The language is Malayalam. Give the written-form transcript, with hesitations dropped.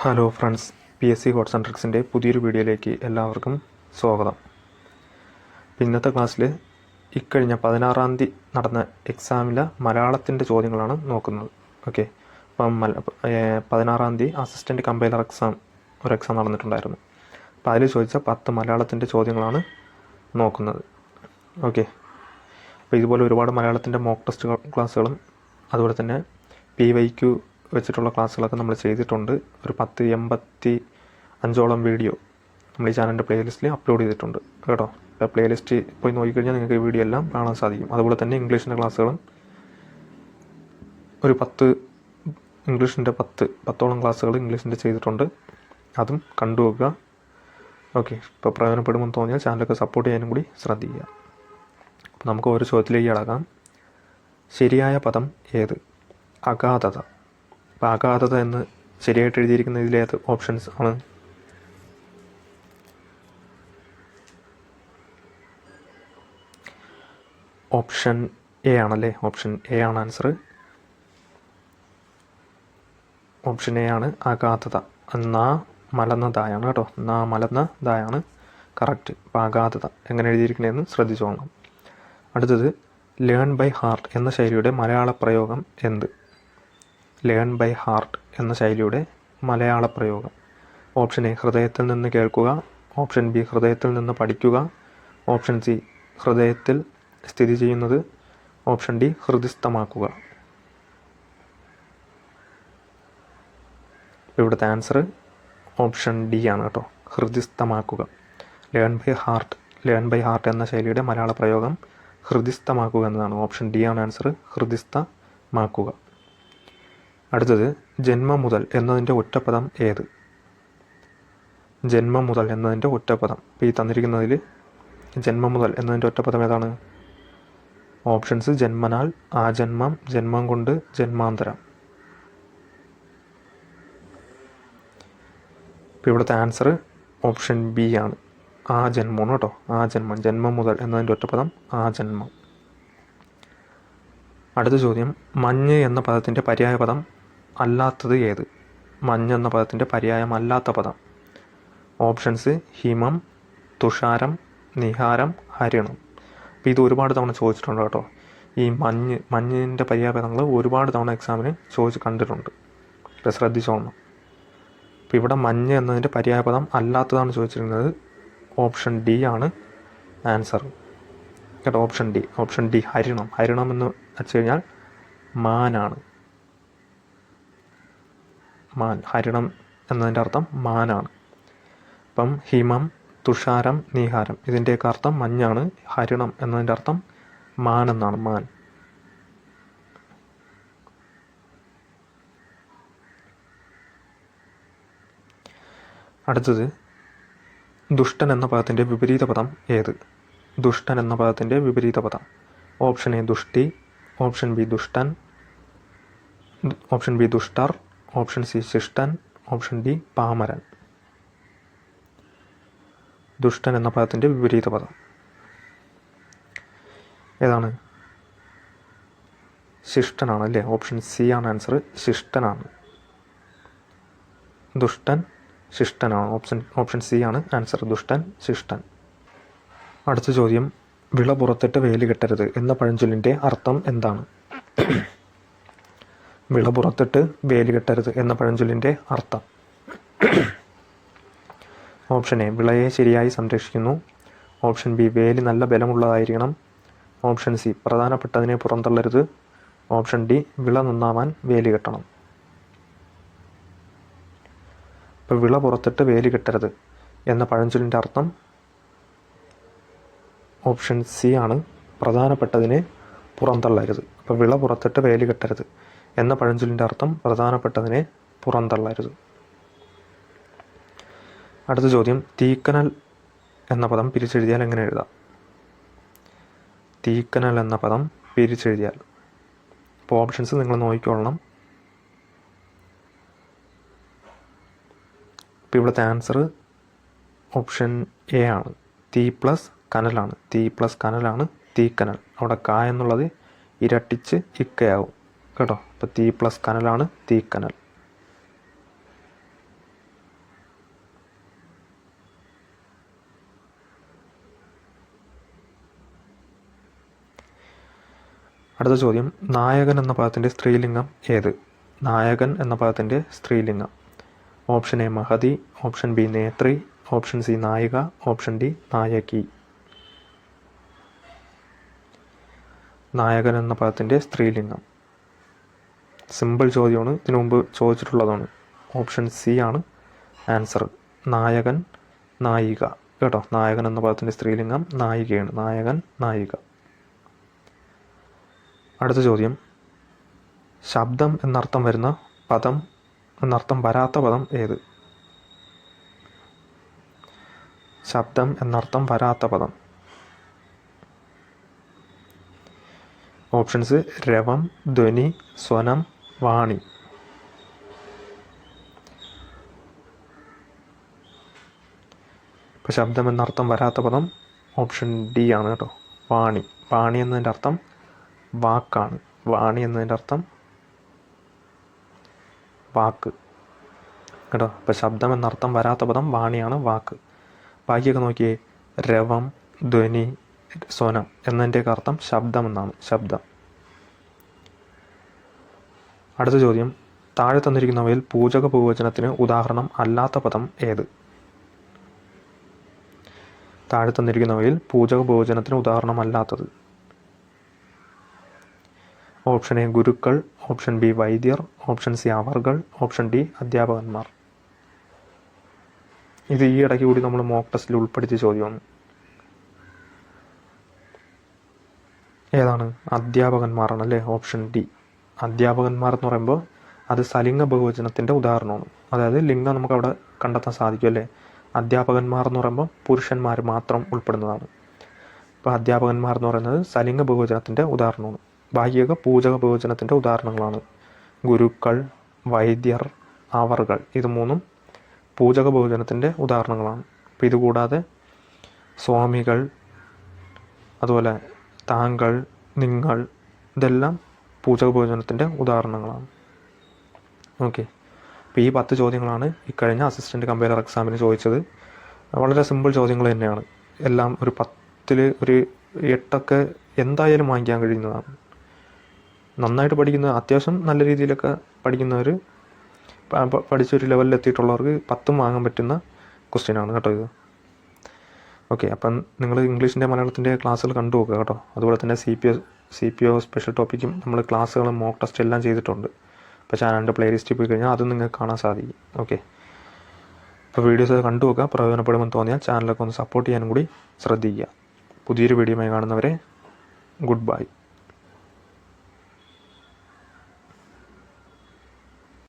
Hello friends, PSC codes and ട്രിക്സിൻ്റെ പുതിയൊരു വീഡിയോയിലേക്ക് എല്ലാവർക്കും സ്വാഗതം. ഇന്നത്തെ ക്ലാസ്സിൽ ഇക്കഴിഞ്ഞ 16-ാം തീയതി നടന്ന എക്സാമിലെ മലയാളത്തിൻ്റെ ചോദ്യങ്ങളാണ് നോക്കുന്നത്. ഓക്കെ, അപ്പം 16-ാം തീയതി അസിസ്റ്റൻറ്റ് കമ്പൈലർ ഒരു എക്സാം നടന്നിട്ടുണ്ടായിരുന്നു. അപ്പോൾ അതിൽ ചോദിച്ച 10 മലയാളത്തിൻ്റെ ചോദ്യങ്ങളാണ് നോക്കുന്നത്. ഓക്കെ, അപ്പോൾ ഇതുപോലെ ഒരുപാട് മലയാളത്തിൻ്റെ മോക്ക് ടെസ്റ്റ് ക്ലാസ്സുകളും അതുപോലെ തന്നെ PYQ വെച്ചിട്ടുള്ള ക്ലാസ്സുകളൊക്കെ നമ്മൾ ചെയ്തിട്ടുണ്ട്. ഒരു 85ഓളം വീഡിയോ നമ്മൾ ഈ ചാനലിൻ്റെ പ്ലേലിസ്റ്റിൽ അപ്ലോഡ് ചെയ്തിട്ടുണ്ട് കേട്ടോ. അപ്പോൾ പ്ലേലിസ്റ്റ് പോയി നോക്കിക്കഴിഞ്ഞാൽ നിങ്ങൾക്ക് ഈ വീഡിയോ എല്ലാം കാണാൻ സാധിക്കും. അതുപോലെ തന്നെ ഇംഗ്ലീഷിൻ്റെ ക്ലാസ്സുകളും ഒരു 10ഓളം ക്ലാസ്സുകൾ ഇംഗ്ലീഷിൻ്റെ ചെയ്തിട്ടുണ്ട്. അതും കണ്ടുവെക്കുക. ഓക്കെ, ഇപ്പോൾ പ്രയോജനപ്പെടുമെന്ന് തോന്നിയാൽ ചാനലൊക്കെ സപ്പോർട്ട് ചെയ്യാനും കൂടി ശ്രദ്ധിക്കുക. അപ്പോൾ നമുക്ക് ഓരോ ചോദ്യത്തിലേക്ക് കടക്കാം. ശരിയായ പദം ഏത്? അഗാധത. അപ്പോൾ അഗാധത എന്ന് ശരിയായിട്ട് എഴുതിയിരിക്കുന്ന ഇതിലേത് ഓപ്ഷൻസ് ആണ്? ഓപ്ഷൻ എ ആണല്ലേ. ഓപ്ഷൻ എ ആണ് ആൻസർ. ഓപ്ഷൻ എ ആണ് അഗാധത. മലന്നതായാണ് കേട്ടോ. മലന്നതായാണ് കറക്റ്റ്. അപ്പോൾ അഗാധത എങ്ങനെ എഴുതിയിരിക്കണേന്ന് ശ്രദ്ധിച്ചോളണം. അടുത്തത് ലേൺ ബൈ ഹാർട്ട് എന്ന ശൈലിയുടെ മലയാള പ്രയോഗം എന്ത്? ലേൺ ബൈ ഹാർട്ട് എന്ന ശൈലിയുടെ മലയാള പ്രയോഗം. ഓപ്ഷൻ എ ഹൃദയത്തിൽ നിന്ന് കേൾക്കുക. ഓപ്ഷൻ ബി ഹൃദയത്തിൽ നിന്ന് പഠിക്കുക. ഓപ്ഷൻ സി ഹൃദയത്തിൽ സ്ഥിതി ചെയ്യുന്നത്. ഓപ്ഷൻ ഡി ഹൃദിസ്ഥമാക്കുക. ഇവിടുത്തെ ആൻസർ ഓപ്ഷൻ ഡി ആണ് കേട്ടോ, ഹൃദിസ്ഥമാക്കുക. ലേൺ ബൈ ഹാർട്ട് എന്ന ശൈലിയുടെ മലയാള പ്രയോഗം ഹൃദിസ്ഥമാക്കുക എന്നതാണ്. ഓപ്ഷൻ ഡി ആണ് ആൻസർ, ഹൃദിസ്ഥമാക്കുക. അടുത്തത് ജന്മം മുതൽ എന്നതിൻ്റെ ഒറ്റപ്പദം ഏത്? ജന്മം മുതൽ എന്നതിൻ്റെ ഒറ്റപ്പദം. ഇപ്പോൾ ഈ തന്നിരിക്കുന്നതിൽ ജന്മം മുതൽ എന്നതിൻ്റെ ഒറ്റപ്പദം ഏതാണ്? ഓപ്ഷൻസ് ജന്മനാൽ, ആജന്മം, ജന്മം കൊണ്ട്, ജന്മാന്തരം. ഇപ്പോൾ ഇവിടുത്തെ ആൻസർ ഓപ്ഷൻ ബി ആണ്, ആജന്മം കേട്ടോ. ആജന്മം. ജന്മം മുതൽ എന്നതിൻ്റെ ഒറ്റപ്പദം ആജന്മം. അടുത്ത ചോദ്യം, മഞ്ഞ് എന്ന പദത്തിൻ്റെ പര്യായ പദം അല്ലാത്തത് ഏത്? മഞ്ഞ് എന്ന പദത്തിൻ്റെ പര്യായം അല്ലാത്ത പദം. ഓപ്ഷൻസ് ഹിമം, തുഷാരം, നിഹാരം, ഹരിണം. അപ്പോൾ ഇത് ഒരുപാട് തവണ ചോദിച്ചിട്ടുണ്ട് കേട്ടോ. ഈ മഞ്ഞിൻ്റെ പര്യായ പദങ്ങൾ ഒരുപാട് തവണ എക്സാമിന് കണ്ടിട്ടുണ്ട്. ഇപ്പോൾ ശ്രദ്ധിച്ചോളണം. അപ്പോൾ ഇവിടെ മഞ്ഞ് എന്നതിൻ്റെ പര്യായ പദം അല്ലാത്തതാണ് ചോദിച്ചിരുന്നത്. ഓപ്ഷൻ ഡി ആണ് ആൻസർ കേട്ടോ. ഓപ്ഷൻ ഡി ഹരിണം. ഹരിണം എന്ന് വെച്ച് കഴിഞ്ഞാൽ മാനാണ്. ഹരിണം എന്നതിൻ്റെ അർത്ഥം മാനാണ്. അപ്പം ഹിമം, തുഷാരം, നീഹാരം ഇതിൻ്റെയൊക്കെ അർത്ഥം മഞ്ഞാണ്. ഹരിണം എന്നതിൻ്റെ അർത്ഥം മാൻ എന്നാണ്. മാൻ. അടുത്തത് ദുഷ്ടൻ എന്ന പദത്തിൻ്റെ വിപരീത പദം ഏത്? ദുഷ്ടൻ എന്ന പദത്തിൻ്റെ വിപരീത പദം. ഓപ്ഷൻ എ ദുഷ്ടി. ഓപ്ഷൻ ബി ദുഷ്ടൻ. ഓപ്ഷൻ ബി ദുഷ്ടർ. ഓപ്ഷൻ സി ശിഷ്ടൻ. ഓപ്ഷൻ ഡി പാമരൻ. ദുഷ്ടൻ എന്ന പദത്തിൻ്റെ വിപരീത പദം ഏതാണ്? ശിഷ്ടനാണ് അല്ലേ. ഓപ്ഷൻ സി ആണ് ആൻസർ, ശിഷ്ടനാണ്. ദുഷ്ടൻ ശിഷ്ടനാണ്. ഓപ്ഷൻ സി ആണ് ആൻസർ, ദുഷ്ടൻ ശിഷ്ടൻ. അടുത്ത ചോദ്യം, വിള പുറത്തിട്ട് വേലി കെട്ടരുത് എന്ന പഴഞ്ചൊല്ലിൻ്റെ അർത്ഥം എന്താണ്? വിള പുറത്തിട്ട് വേലി കെട്ടരുത് എന്ന പഴഞ്ചൊല്ലിൻ്റെ അർത്ഥം. ഓപ്ഷൻ എ വിളയെ ശരിയായി സംരക്ഷിക്കുന്നു. ഓപ്ഷൻ ബി വേലി നല്ല ബലമുള്ളതായിരിക്കണം. ഓപ്ഷൻ സി പ്രധാനപ്പെട്ടതിനെ പുറന്തള്ളരുത്. ഓപ്ഷൻ ഡി വിള നന്നാവാൻ വേലി കെട്ടണം. ഇപ്പോൾ വിള പുറത്തിട്ട് വേലി കെട്ടരുത് എന്ന പഴഞ്ചൊല്ലിൻ്റെ അർത്ഥം ഓപ്ഷൻ സി ആണ്, പ്രധാനപ്പെട്ടതിനെ പുറന്തള്ളരുത്. അപ്പോൾ വിള പുറത്തിട്ട് വേലി കെട്ടരുത് എന്ന പഴഞ്ചൊല്ലിൻ്റെ അർത്ഥം പ്രധാനപ്പെട്ടതിനെ പുറന്തള്ളരുത്. അടുത്ത ചോദ്യം, തീക്കനൽ എന്ന പദം പിരിച്ചെഴുതിയാൽ എങ്ങനെ എഴുതാം? തീക്കനൽ എന്ന പദം പിരിച്ചെഴുതിയാൽ. ഇപ്പോൾ ഓപ്ഷൻസ് നിങ്ങൾ നോക്കിക്കൊള്ളണം. ഇപ്പോൾ ഇവിടുത്തെ ആൻസർ ഓപ്ഷൻ എ ആണ്, തീ പ്ലസ് കനലാണ്. തീ പ്ലസ് കനലാണ് തീക്കനൽ. അവിടെ ക എന്നുള്ളത് ഇരട്ടിച്ച് ഇക്കയാവും കേട്ടോ. അപ്പോൾ തീ പ്ലസ് കനലാണ് തീക്കനൽ. അടുത്ത ചോദ്യം, നായകൻ എന്ന പദത്തിൻ്റെ സ്ത്രീലിംഗം ഏത്? നായകൻ എന്ന പദത്തിൻ്റെ സ്ത്രീലിംഗം. ഓപ്ഷൻ എ മഹതി, ഓപ്ഷൻ ബി നേത്രി, ഓപ്ഷൻ സി നായിക, ഓപ്ഷൻ ഡി നായകി. നായകൻ എന്ന പദത്തിൻ്റെ സ്ത്രീലിംഗം. സിമ്പിൾ ചോദ്യമാണ്, ഇതിനു മുമ്പ് ചോദിച്ചിട്ടുള്ളതാണ്. ഓപ്ഷൻ സി ആണ് ആൻസർ. നായകൻ, നായിക. കേട്ടോ, നായകൻ എന്ന പദത്തിൻ്റെ സ്ത്രീലിംഗം നായികയാണ്. നായകൻ, നായിക. അടുത്ത ചോദ്യം, ശബ്ദം എന്നർത്ഥം വരുന്ന പദം എന്നർത്ഥം വരാത്ത പദം ഏത്? ശബ്ദം എന്നർത്ഥം വരാത്ത പദം. ഓപ്ഷൻസ് രവം, ധ്വനി, സ്വനം, വാണി. ഇപ്പോൾ ശബ്ദം എന്നർത്ഥം വരാത്ത പദം ഓപ്ഷൻ ഡി ആണ് കേട്ടോ, വാണി. വാണി എന്നതിൻ്റെ അർത്ഥം വാക്കാണ്. വാണി എന്നതിൻ്റെ അർത്ഥം വാക്ക് കേട്ടോ. ഇപ്പോൾ ശബ്ദം എന്നർത്ഥം വരാത്ത പദം വാണിയാണ്, വാക്ക്. ബാക്കിയൊക്കെ നോക്കിയേ, രവം, ധ്വനി, സ്വനം എന്നതിൻ്റെയൊക്കെ അർത്ഥം ശബ്ദം എന്നാണ്, ശബ്ദം. അടുത്ത ചോദ്യം, താഴെ തന്നിരിക്കുന്നവയിൽ പൂജക ബഹുവചനത്തിന് ഉദാഹരണം അല്ലാത്ത പദം ഏത്? താഴെ തന്നിരിക്കുന്നവയിൽ പൂജക ബഹുവചനത്തിന് ഉദാഹരണമല്ലാത്തത്. ഓപ്ഷൻ എ ഗുരുക്കൾ, ഓപ്ഷൻ ബി വൈദ്യർ, ഓപ്ഷൻ സി അവർകൾ, ഓപ്ഷൻ ഡി അധ്യാപകന്മാർ. ഇത് ഈ ഇടയ്ക്ക് കൂടി നമ്മൾ മോക്ക് ടെസ്റ്റിൽ ഉൾപ്പെടുത്തിയ ചോദ്യമാണ്. ഏതാണ്? അധ്യാപകന്മാരാണ് അല്ലേ, ഓപ്ഷൻ ഡി. അധ്യാപകന്മാർ എന്ന് പറയുമ്പോൾ അത് സലിംഗ ബഹുവചനത്തിൻ്റെ ഉദാഹരണമാണ്. അതായത് ലിംഗം നമുക്ക് അവിടെ കണ്ടെത്താൻ സാധിക്കും അല്ലേ. അധ്യാപകന്മാർ എന്ന് പറയുമ്പോൾ പുരുഷന്മാർ മാത്രം ഉൾപ്പെടുന്നതാണ്. ഇപ്പോൾ അധ്യാപകന്മാർ എന്ന് പറയുന്നത് സലിംഗ ബഹുവചനത്തിൻ്റെ ഉദാഹരണമാണ്. ബാക്കിയൊക്കെ പൂജക ബഹുവചനത്തിൻ്റെ ഉദാഹരണങ്ങളാണ്. ഗുരുക്കൾ, വൈദ്യർ, അവർകൾ, ഇത് മൂന്നും പൂജക ബഹുവചനത്തിൻ്റെ ഉദാഹരണങ്ങളാണ്. അപ്പോൾ ഇതുകൂടാതെ സ്വാമികൾ, അതുപോലെ താങ്കൾ, നിങ്ങൾ, ഇതെല്ലാം പൂജക ബഹുവചനത്തിൻ്റെ ഉദാഹരണങ്ങളാണ്. ഓക്കെ, അപ്പോൾ ഈ 10 ചോദ്യങ്ങളാണ് ഇക്കഴിഞ്ഞ അസിസ്റ്റൻ്റ് കമ്പൈലർ എക്സാമിന് ചോദിച്ചത്. വളരെ സിമ്പിൾ ചോദ്യങ്ങൾ തന്നെയാണ്. എല്ലാം ഒരു 10-ൽ ഒരു 8 എന്തായാലും വാങ്ങിക്കാൻ കഴിയുന്നതാണ്. നന്നായിട്ട് പഠിക്കുന്ന, അത്യാവശ്യം നല്ല രീതിയിലൊക്കെ പഠിക്കുന്നവർ, പഠിച്ചൊരു ലെവലിൽ എത്തിയിട്ടുള്ളവർക്ക് 10 വാങ്ങാൻ പറ്റുന്ന ക്വസ്റ്റ്യനാണ് കേട്ടോ ഇത്. ഓക്കെ, അപ്പം നിങ്ങൾ ഇംഗ്ലീഷിൻ്റെ മലയാളത്തിൻ്റെ ക്ലാസ്സുകൾ കണ്ടു നോക്കുക കേട്ടോ. അതുപോലെ തന്നെ CPO സ്പെഷ്യൽ ടോപ്പിക്കും നമ്മൾ ക്ലാസ്സുകളും മോക്ക് ടെസ്റ്റ് എല്ലാം ചെയ്തിട്ടുണ്ട്. അപ്പോൾ ചാനലിൻ്റെ പ്ലേലിസ്റ്റിൽ പോയി കഴിഞ്ഞാൽ അതും നിങ്ങൾക്ക് കാണാൻ സാധിക്കും. ഓക്കെ, അപ്പോൾ വീഡിയോസ് കണ്ടു നോക്കുക. പ്രയോജനപ്പെടുമെന്ന് തോന്നിയാൽ ചാനലൊക്കെ ഒന്ന് സപ്പോർട്ട് ചെയ്യാനും കൂടി ശ്രദ്ധിക്കുക. പുതിയൊരു വീഡിയോയുമായി കാണുന്നവരെ ഗുഡ് ബൈ.